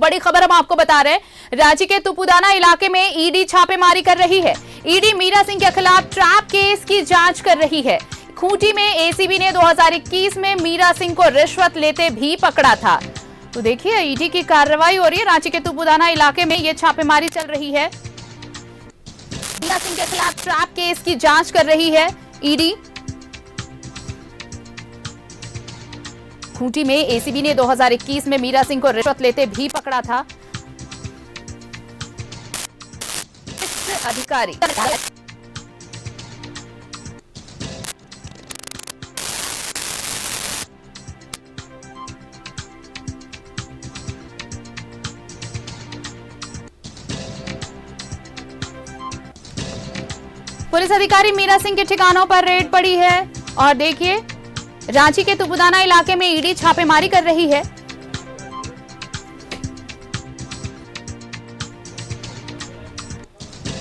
बड़ी खबर हम आपको बता रहे हैं। रांची के तुपुदाना इलाके में ईडी छापेमारी कर रही है। ईडी मीरा सिंह के खिलाफ ट्रैप केस की जांच कर रही है। खूंटी में एसीबी ने 2021 में मीरा सिंह को रिश्वत लेते भी पकड़ा था। तो देखिए ईडी की कार्रवाई हो रही है। रांची के तुपुदाना इलाके में ये छापेमारी चल रही है। मीरा सिंह के खिलाफ ट्रैप केस की जांच कर रही है ईडी। खूंटी में एसीबी ने 2021 में मीरा सिंह को रिश्वत लेते भी पकड़ा था। अधिकारी पुलिस अधिकारी मीरा सिंह के ठिकानों पर रेड पड़ी है और देखिए रांची के तुपुदाना इलाके में ईडी छापेमारी कर रही है।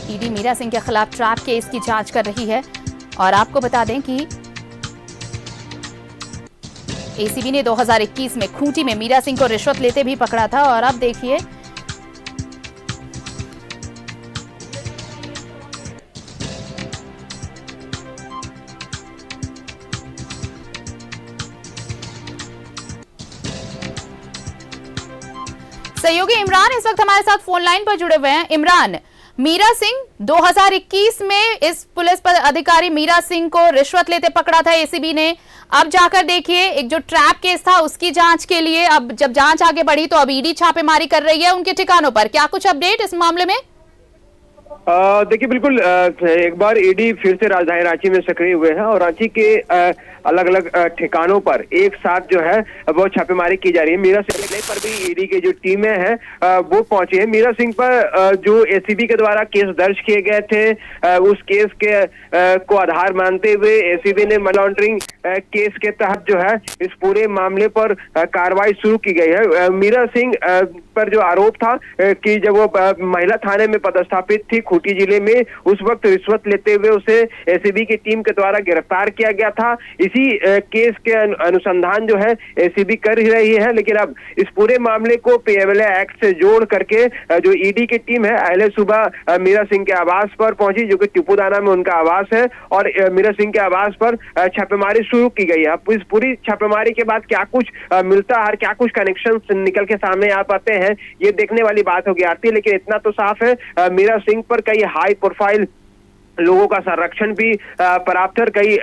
ईडी मीरा सिंह के खिलाफ ट्रैप केस की जांच कर रही है और आपको बता दें कि एसीबी ने 2021 में खूंटी में मीरा सिंह को रिश्वत लेते भी पकड़ा था और अब देखिए सहयोगी इमरान इस वक्त हमारे साथ फोन लाइन पर जुड़े हुए हैं। इमरान, मीरा सिंह 2021 में इस पुलिस अधिकारी मीरा सिंह को रिश्वत लेते पकड़ा था एसीबी ने। अब जाकर देखिए एक जो ट्रैप केस था उसकी जांच के लिए अब जब जांच आगे बढ़ी तो अब ईडी छापेमारी कर रही है उनके ठिकानों पर। क्या कुछ अपडेट इस मामले में? देखिए बिल्कुल एक बार ईडी फिर से राजधानी रांची में सक्रिय हुए हैं और रांची के अलग अलग ठिकानों पर एक साथ जो है वो छापेमारी की जा रही है। मीरा सिंह पर भी ईडी की जो टीमें हैं वो पहुंची है। मीरा सिंह पर जो एसीबी के द्वारा केस दर्ज किए गए थे उस केस के को आधार मानते हुए एसीबी ने मनी लॉन्ड्रिंग केस के तहत जो है इस पूरे मामले पर कार्रवाई शुरू की गई है। मीरा सिंह पर जो आरोप था कि जब वो महिला थाने में पदस्थापित थी खूंटी जिले में, उस वक्त रिश्वत लेते हुए उसे एसीबी की टीम के द्वारा गिरफ्तार किया गया था। इसी केस के अनुसंधान जो है एसीबी कर ही रही है, लेकिन अब इस पूरे मामले को पीएमएलए एक्ट से जोड़ करके जो ईडी की टीम है पहले सुबह मीरा सिंह के आवास पर पहुंची, जो कि तुपुदाना में उनका आवास है, और मीरा सिंह के आवास पर छापेमारी शुरू की गई है। अब इस पूरी छापेमारी के बाद क्या कुछ मिलता है, क्या कुछ कनेक्शन निकल के सामने आ पाते हैं, ये देखने वाली बात होगी आरती। लेकिन इतना तो साफ है मीरा सिंह पर कई हाई प्रोफाइल लोगों का संरक्षण भी प्राप्त है। कई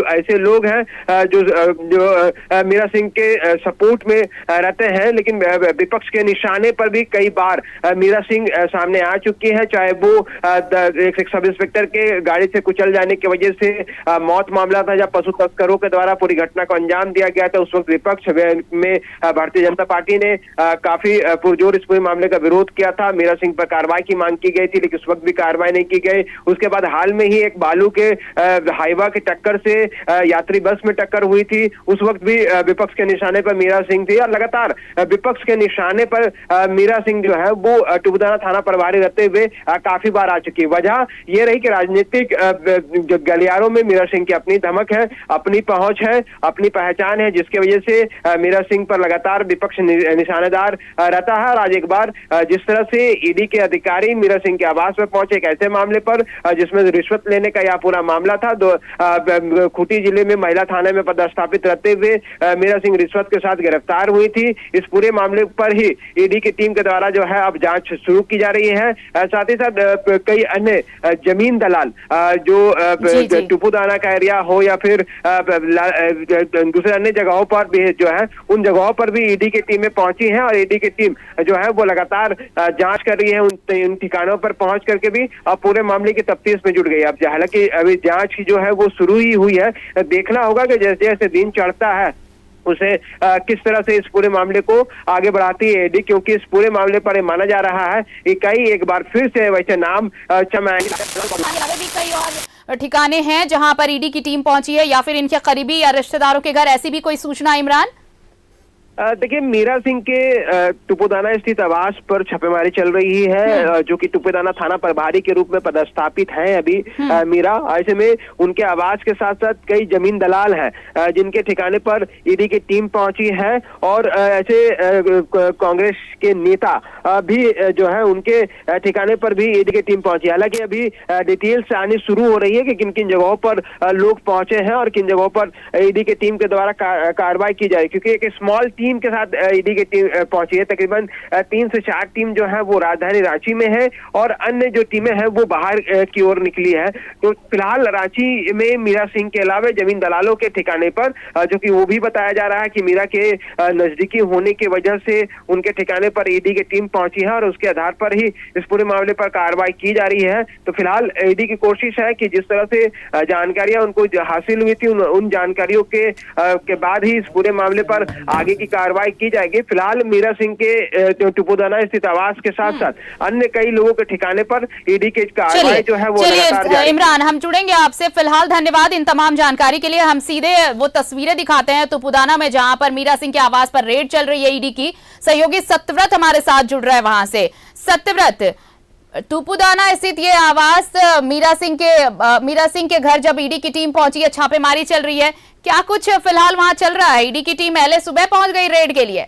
ऐसे लोग हैं जो मीरा सिंह के सपोर्ट में रहते हैं, लेकिन विपक्ष के निशाने पर भी कई बार मीरा सिंह सामने आ चुकी है। चाहे वो एक सब इंस्पेक्टर के गाड़ी से कुचल जाने की वजह से मौत मामला था जब पशु तस्करों के द्वारा पूरी घटना को अंजाम दिया गया था, उस वक्त विपक्ष में भारतीय जनता पार्टी ने काफी पुरजोर इस पूरे मामले का विरोध किया था। मीरा सिंह पर कार्रवाई की मांग की गई थी, लेकिन उस वक्त भी कार्रवाई नहीं की गई। उसके बाद हाल में ही एक बालू के हाईवा की टक्कर से यात्री बस में टक्कर हुई थी, उस वक्त भी विपक्ष के निशाने पर मीरा सिंह थी। और लगातार विपक्ष के निशाने पर मीरा सिंह जो है वो तुपुदाना थाना प्रभारी रहते हुए काफी बार आ चुकी है। वजह यह रही कि राजनीतिक गलियारों में मीरा सिंह की अपनी धमक है, अपनी पहुंच है, अपनी पहचान है, जिसकी वजह से मीरा सिंह पर लगातार विपक्ष निशानेदार रहता है। और आज एक बार जिस तरह से ईडी के अधिकारी मीरा सिंह के आवास में पहुंचे एक ऐसे मामले पर जिसमें रिश्वत लेने का यह पूरा मामला था, खूंटी जिले में महिला थाने में पदस्थापित रहते हुए मीरा सिंह रिश्वत के साथ गिरफ्तार हुई थी। इस पूरे मामले पर ही ईडी की टीम के द्वारा जो है अब जांच शुरू की जा रही है। साथ ही साथ कई अन्य जमीन दलाल जो तुपुदाना का एरिया हो या फिर दूसरे अन्य जगहों पर भी जो है उन जगहों पर भी ईडी की टीमें पहुंची हैं और ईडी की टीम जो है वो लगातार जांच कर रही है उन ठिकानों पर पहुंच करके भी अब पूरे मामले की तफ्तीश में जुड़ गई। अब हालांकि अभी जांच की जो है वो शुरू ही हुई है, देखना होगा कि जैसे जैसे दिन चढ़ता है उसे किस तरह से इस पूरे मामले को आगे बढ़ाती है ईडी, क्योंकि इस पूरे मामले पर माना जा रहा है कि कई एक बार फिर से वैसे नाम भी कई और ठिकाने हैं जहां पर ईडी की टीम पहुंची है या फिर इनके करीबी या रिश्तेदारों के घर, ऐसी भी कोई सूचना इमरान? देखिए, मीरा सिंह के तुपुदाना स्थित आवास पर छापेमारी चल रही है, जो कि तुपुदाना थाना प्रभारी के रूप में पदस्थापित हैं अभी मीरा। ऐसे में उनके आवास के साथ साथ कई जमीन दलाल हैं जिनके ठिकाने पर ईडी की टीम पहुंची है, और ऐसे कांग्रेस के नेता भी जो है उनके ठिकाने पर भी ईडी की टीम पहुंची। हालांकि अभी डिटेल्स आनी शुरू हो रही है कि किन किन जगहों पर लोग पहुंचे हैं और किन जगहों पर ईडी की टीम के द्वारा कार्रवाई की जाए, क्योंकि एक स्मॉल टीम के साथ ईडी की टीम पहुंची है। तकरीबन 3 से 4 टीम जो है वो राजधानी रांची में है और अन्य जो टीमें हैं वो बाहर की ओर निकली है। तो फिलहाल रांची में मीरा सिंह के अलावा जमीन दलालों के ठिकाने पर, जो कि वो भी बताया जा रहा है कि मीरा के नजदीकी होने की वजह से उनके ठिकाने पर ईडी की टीम पहुंची है और उसके आधार पर ही इस पूरे मामले पर कार्रवाई की जा रही है। तो फिलहाल ईडी की कोशिश है कि जिस तरह से जानकारियां उनको हासिल हुई थी उन जानकारियों के बाद ही इस पूरे मामले पर आगे की कार्रवाई की जाएगी। फिलहाल मीरा सिंह के तुपुदाना स्थित आवास के साथ साथ अन्य कई लोगों के ठिकाने पर ईडी की कार्रवाई जो है वो लगातार जारी। इमरान, हम जुड़ेंगे आपसे। फिलहाल धन्यवाद इन तमाम जानकारी के लिए। हम सीधे वो तस्वीरें दिखाते हैं तुपुदाना में जहां पर मीरा सिंह के आवास पर रेड चल रही है ईडी की। सहयोगी सत्यव्रत हमारे साथ जुड़ रहा है वहां से। सत्यव्रत, तुपुदाना स्थित ये आवास मीरा सिंह के घर जब ईडी की टीम पहुंची है, छापेमारी चल रही है, क्या कुछ फिलहाल वहां चल रहा है? ईडी की टीम पहले सुबह पहुंच गई रेड के लिए।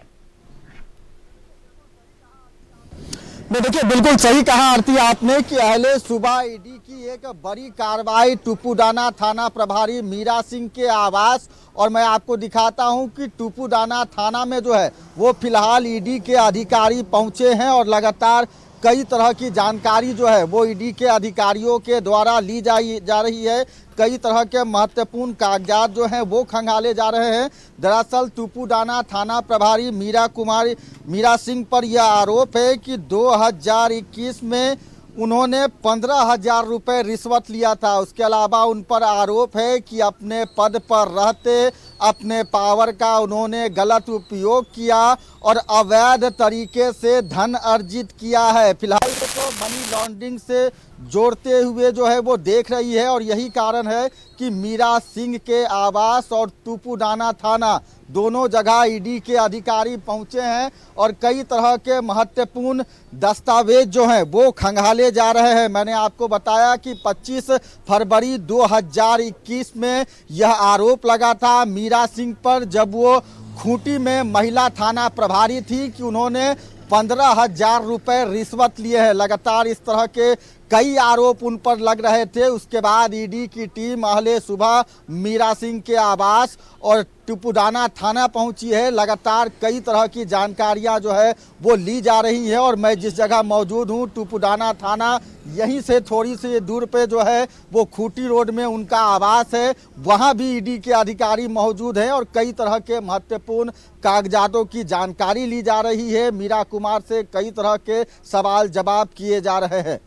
देखिए, बिल्कुल सही कहा आरती आपने कि पहले सुबह ईडी की एक बड़ी कार्रवाई तुपुदाना थाना प्रभारी मीरा सिंह के आवास, और मैं आपको दिखाता हूं कि तुपुदाना थाना में जो है वो फिलहाल ईडी के अधिकारी पहुंचे हैं और लगातार कई तरह की जानकारी जो है वो ईडी के अधिकारियों के द्वारा ली जा रही है। कई तरह के महत्वपूर्ण कागजात जो हैं वो खंगाले जा रहे हैं। दरअसल तुपुदाना थाना प्रभारी मीरा सिंह पर यह आरोप है कि 2021 में उन्होंने 15,000 रुपये रिश्वत लिया था। उसके अलावा उन पर आरोप है कि अपने पद पर रहते अपने पावर का उन्होंने गलत उपयोग किया और अवैध तरीके से धन अर्जित किया है। फिलहाल तो मनी लॉन्ड्रिंग से जोड़ते हुए जो है वो देख रही है, और यही कारण है कि मीरा सिंह के आवास और तुपुदाना थाना दोनों जगह ईडी के अधिकारी पहुंचे हैं और कई तरह के महत्वपूर्ण दस्तावेज जो हैं वो खंगाले जा रहे हैं। मैंने आपको बताया कि 25 फरवरी 2021 में यह आरोप लगा था मीरा सिंह पर, जब वो खूंटी में महिला थाना प्रभारी थी, कि उन्होंने 15,000 रुपये रिश्वत लिए हैं। लगातार इस तरह के कई आरोप उन पर लग रहे थे। उसके बाद ईडी की टीम अहले सुबह मीरा सिंह के आवास और तुपुदाना थाना पहुंची है। लगातार कई तरह की जानकारियां जो है वो ली जा रही है, और मैं जिस जगह मौजूद हूं तुपुदाना थाना, यहीं से थोड़ी सी दूर पे जो है वो खूंटी रोड में उनका आवास है। वहां भी ईडी के अधिकारी मौजूद हैं और कई तरह के महत्वपूर्ण कागजातों की जानकारी ली जा रही है। मीरा कुमार से कई तरह के सवाल जवाब किए जा रहे हैं।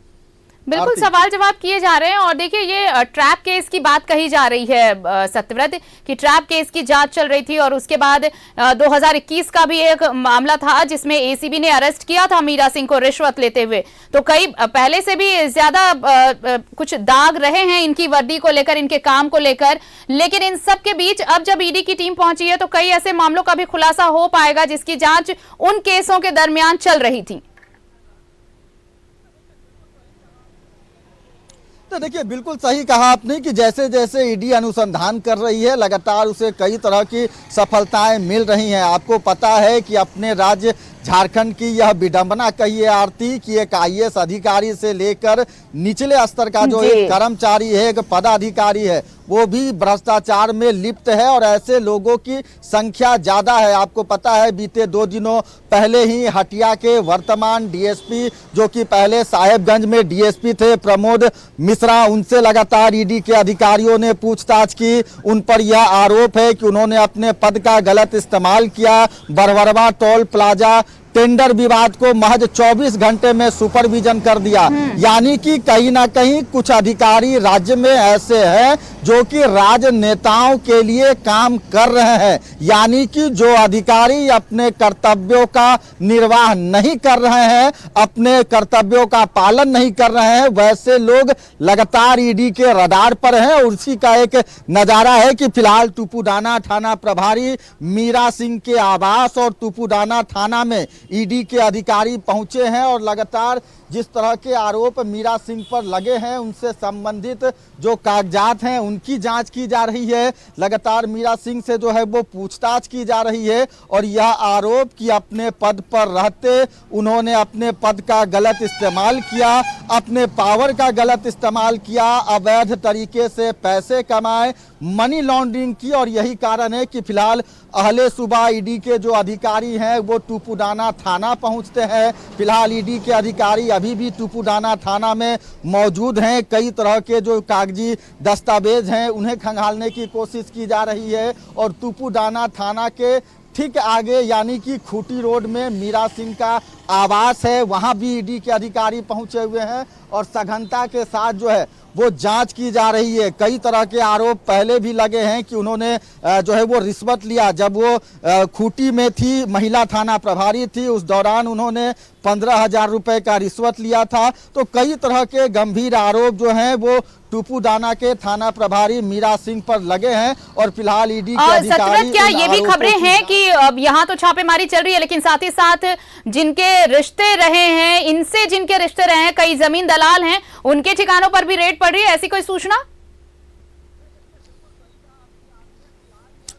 बिल्कुल सवाल जवाब किए जा रहे हैं। और देखिए, ये ट्रैप केस की बात कही जा रही है सत्यव्रत, कि ट्रैप केस की जांच चल रही थी, और उसके बाद 2021 का भी एक मामला था जिसमें एसीबी ने अरेस्ट किया था मीरा सिंह को रिश्वत लेते हुए। तो कई पहले से भी ज्यादा कुछ दाग रहे हैं इनकी वर्दी को लेकर, इनके काम को लेकर, लेकिन इन सब के बीच अब जब ईडी की टीम पहुंची है तो कई ऐसे मामलों का भी खुलासा हो पाएगा जिसकी जांच उन केसों के दरमियान चल रही थी। तो देखिए, बिल्कुल सही कहा आपने कि जैसे जैसे ईडी अनुसंधान कर रही है लगातार उसे कई तरह की सफलताएं मिल रही हैं। आपको पता है कि अपने राज्य झारखंड की यह विडंबना कहिए आरती कि एक IAS अधिकारी से लेकर निचले स्तर का जो एक कर्मचारी है, एक पदाधिकारी है, वो भी भ्रष्टाचार में लिप्त है, और ऐसे लोगों की संख्या ज़्यादा है। आपको पता है बीते 2 दिनों पहले ही हटिया के वर्तमान DSP, जो कि पहले साहेबगंज में DSP थे, प्रमोद मिश्रा, उनसे लगातार ईडी के अधिकारियों ने पूछताछ की। उन पर यह आरोप है कि उन्होंने अपने पद का गलत इस्तेमाल किया। बरवरवा टोल प्लाजा टेंडर विवाद को महज 24 घंटे में सुपरविजन कर दिया। यानी कि कहीं ना कहीं कुछ अधिकारी राज्य में ऐसे हैं जो कि राजनेताओं के लिए काम कर रहे हैं, यानी कि जो अधिकारी अपने कर्तव्यों का निर्वाह नहीं कर रहे हैं, अपने कर्तव्यों का पालन नहीं कर रहे हैं, वैसे लोग लगातार ईडी के रडार पर हैं। और उसी का एक नजारा है कि फिलहाल तुपुडाना थाना प्रभारी मीरा सिंह के आवास और तुपुडाना थाना में ईडी के अधिकारी पहुंचे हैं और लगातार जिस तरह के आरोप मीरा सिंह पर लगे हैं उनसे संबंधित जो कागजात हैं उनकी जांच की जा रही है। लगातार मीरा सिंह से जो है वो पूछताछ की जा रही है और यह आरोप कि अपने पद पर रहते उन्होंने अपने पद का गलत इस्तेमाल किया, अपने पावर का गलत इस्तेमाल किया, अवैध तरीके से पैसे कमाए, मनी लॉन्ड्रिंग की। और यही कारण है कि फिलहाल अहले सुबह ईडी के जो अधिकारी हैं वो तुपुडाना थाना पहुंचते हैं। फिलहाल ईडी के अधिकारी अभी भी तुपुडाना थाना में मौजूद हैं। कई तरह के जो कागजी दस्तावेज हैं उन्हें खंगालने की कोशिश की जा रही है और तुपुडाना थाना के ठीक आगे यानी कि खूटी रोड में मीरा सिंह का आवास है, वहां भी ईडी के अधिकारी पहुंचे हुए हैं और सघनता के साथ जो है वो जांच की जा रही है। कई तरह के आरोप पहले भी लगे हैं कि उन्होंने जो है वो रिश्वत लिया। जब वो खूटी में थी, महिला थाना प्रभारी थी, उस दौरान उन्होंने 15,000 रुपए का रिश्वत लिया था। तो कई तरह के गंभीर आरोप जो हैं वो तुपुडाना के थाना प्रभारी मीरा सिंह पर लगे हैं और फिलहाल ईडी के अधिकारी क्या ये भी खबरें हैं कि अब यहाँ तो छापेमारी चल रही है लेकिन साथ ही साथ जिनके रिश्ते रहे हैं, इनसे जिनके रिश्ते रहे हैं, कई जमीन दलाल हैं, उनके ठिकानों पर भी रेड पड़ रही है, ऐसी कोई सूचना?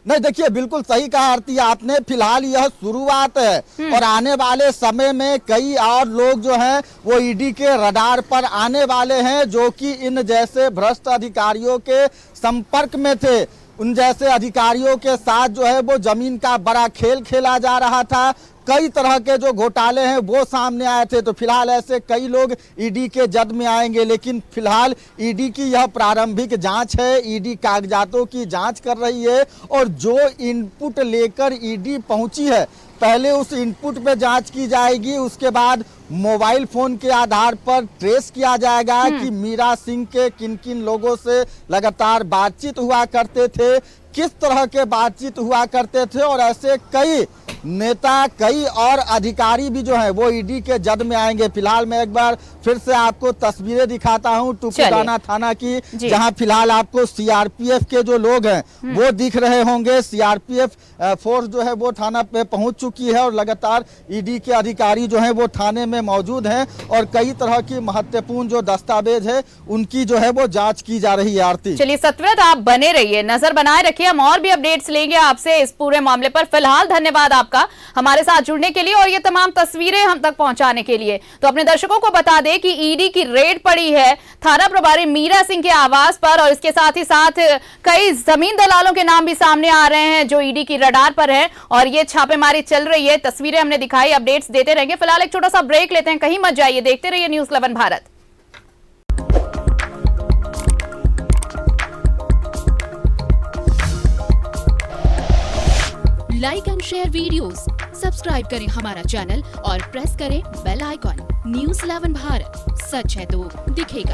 नहीं, देखिए बिल्कुल सही कहा आरती आपने। फिलहाल यह शुरुआत है और आने वाले समय में कई और लोग जो हैं वो ईडी के रडार पर आने वाले हैं जो कि इन जैसे भ्रष्ट अधिकारियों के संपर्क में थे। उन जैसे अधिकारियों के साथ जो है वो जमीन का बड़ा खेल खेला जा रहा था। कई तरह के जो घोटाले हैं वो सामने आए थे। तो फिलहाल ऐसे कई लोग ईडी के जद में आएंगे, लेकिन फिलहाल ईडी की यह प्रारंभिक जांच है। ईडी कागजातों की जांच कर रही है और जो इनपुट लेकर ईडी पहुंची है पहले उस इनपुट पे जांच की जाएगी, उसके बाद मोबाइल फोन के आधार पर ट्रेस किया जाएगा कि मीरा सिंह के किन किन लोगों से लगातार बातचीत हुआ करते थे, किस तरह के बातचीत हुआ करते थे। और ऐसे कई नेता, कई और अधिकारी भी जो है वो ईडी के जद में आएंगे। फिलहाल मैं एक बार फिर से आपको तस्वीरें दिखाता हूं तुपुडाना थाना की, जहां फिलहाल आपको सीआरपीएफ के जो लोग हैं वो दिख रहे होंगे। सीआरपीएफ फोर्स जो है वो थाना पे पहुंच चुकी है और लगातार ईडी के अधिकारी जो है वो थाने में मौजूद हैं और कई तरह की महत्वपूर्ण जो दस्तावेज है उनकी जो है वो जांच की जा रही है। आरती, चलिए सतव्रत, आप बने रहिए, नजर बनाए रखिए, हम और भी अपडेट्स लेंगे आपसे इस पूरे मामले पर। फिलहाल धन्यवाद आपका हमारे साथ जुड़ने के लिए और ये तमाम तस्वीरें हम तक पहुंचाने के लिए। तो अपने दर्शकों को बता दें कि ईडी की रेड पड़ी है थाना प्रभारी मीरा सिंह के आवास पर और इसके साथ ही साथ कई जमीन दलालों के नाम भी सामने आ रहे हैं जो ईडी की रडार पर है और ये छापेमारी चल रही है। तस्वीरें हमने दिखाई, अपडेट्स देते रहेंगे। फिलहाल एक छोटा सा ब्रेक लेते हैं, कहीं मत जाइए, देखते रहिए news 11 Bharat. Like and share videos, subscribe करें हमारा चैनल और प्रेस करें बेल आइकॉन। न्यूज़ 11 भारत, सच है तो दिखेगा।